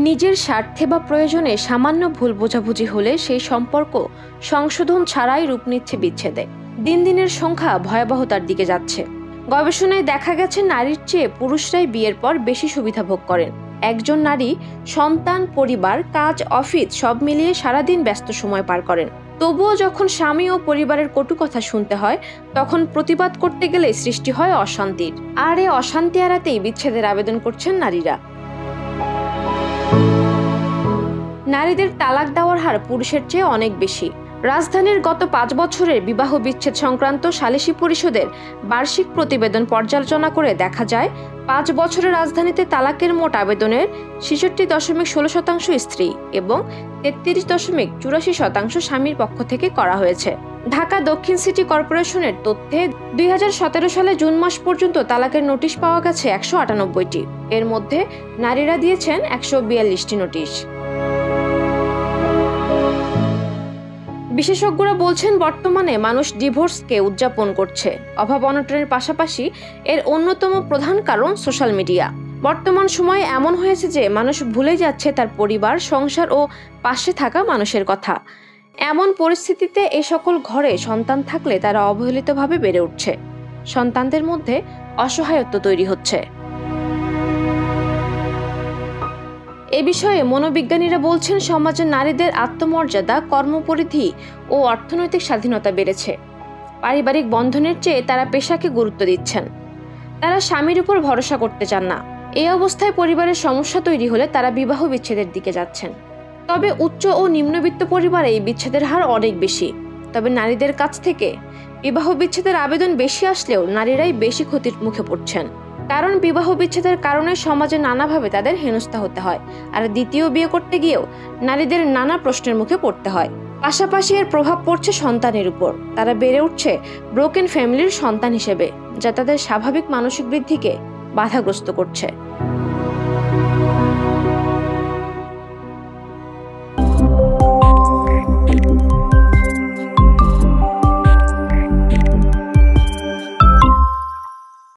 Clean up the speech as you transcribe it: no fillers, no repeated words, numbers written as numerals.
নিজের স্বার্থে বা প্রয়োজনে সামান্য ভুল বোঝাবুঝি হলে সেই সম্পর্ক সংশোধন ছাড়াই রূপ নিচ্ছে বিচ্ছেদে। দিন দিনের সংখ্যা ভয়াবহতার দিকে যাচ্ছে। গবেষণায় দেখা গেছে নারীর চেয়ে পুরুষরাই বিয়ের পর বেশি সুবিধা ভোগ করেন। একজন নারী সন্তান, পরিবার, কাজ, অফিস সব মিলিয়ে সারাদিন ব্যস্ত সময় পার করেন। তবুও যখন স্বামী ও পরিবারের কটু কথা শুনতে হয়, তখন প্রতিবাদ করতে গেলে সৃষ্টি হয় অশান্তির। আর এই অশান্তি এড়াতেই বিচ্ছেদের আবেদন করছেন নারীরা। নারীদের তালাক দেওয়ার হার পুরুষের চেয়ে অনেক বেশি। রাজধানীর গত 5 বছরের বিবাহ বিচ্ছেদ সংক্রান্ত সালিসি পরিষদের বার্ষিক প্রতিবেদন পর্যালোচনা করে দেখা যায়, 5 বছরে রাজধানীতে তালাকের মোট আবেদনের 66.16% স্ত্রী এবং 33.84% স্বামীর পক্ষ থেকে করা হয়েছে। ঢাকা দক্ষিণ সিটি কর্পোরেশনের তথ্যে 2017 সালে জুন মাস পর্যন্ত তালাকের নোটিশ পাওয়া গেছে 198টি। এর মধ্যে নারীরা দিয়েছেন 142টি নোটিশ। বিশেষজ্ঞরা বলছেন, বর্তমানে মানুষ ডিভোর্সকে উদযাপন করছে। অভাব অনটনের পাশাপাশি এর অন্যতম প্রধান কারণ সোশ্যাল মিডিয়া। বর্তমান সময়ে এমন হয়েছে যে মানুষ ভুলে যাচ্ছে তার পরিবার, সংসার ও পাশে থাকা মানুষের কথা। এমন পরিস্থিতিতে এই সকল ঘরে সন্তান থাকলে তারা অবহেলিতভাবে বেড়ে উঠছে। সন্তানদের মধ্যে অসহায়ত্ব তৈরি হচ্ছে। এ বিষয়ে মনোবিজ্ঞানীরা বলছেন, সমাজে নারীদের আত্মমর্যাদা, কর্মপরিধি ও অর্থনৈতিক স্বাধীনতা বেড়েছে। পারিবারিক বন্ধনের চেয়ে তারা পেশাকে গুরুত্ব দিচ্ছেন। তারা স্বামীর উপর ভরসা করতে চান না। এই অবস্থায় পরিবারের সমস্যা তৈরি হলে তারা বিবাহ বিচ্ছেদের দিকে যাচ্ছেন। তবে উচ্চ ও নিম্নবিত্ত পরিবারে এই বিচ্ছেদের হার অনেক বেশি। তবে নারীদের কাছ থেকে বিবাহ বিচ্ছেদের আবেদন বেশি আসলেও নারীরাই বেশি ক্ষতির মুখে পড়ছেন। কারণ বিবাহ বিচ্ছেদের কারণে সমাজে নানাভাবে তাদের হেনস্থা হতে হয়, আর দ্বিতীয় বিয়ে করতে গিয়েও নারীদের নানা প্রশ্নের মুখে পড়তে হয়। পাশাপাশি এর প্রভাব পড়ছে সন্তানের উপর। তারা বেড়ে উঠছে ব্রোকেন ফ্যামিলির সন্তান হিসেবে, যা তাদের স্বাভাবিক মানসিক বৃদ্ধিকে বাধাগ্রস্ত করছে।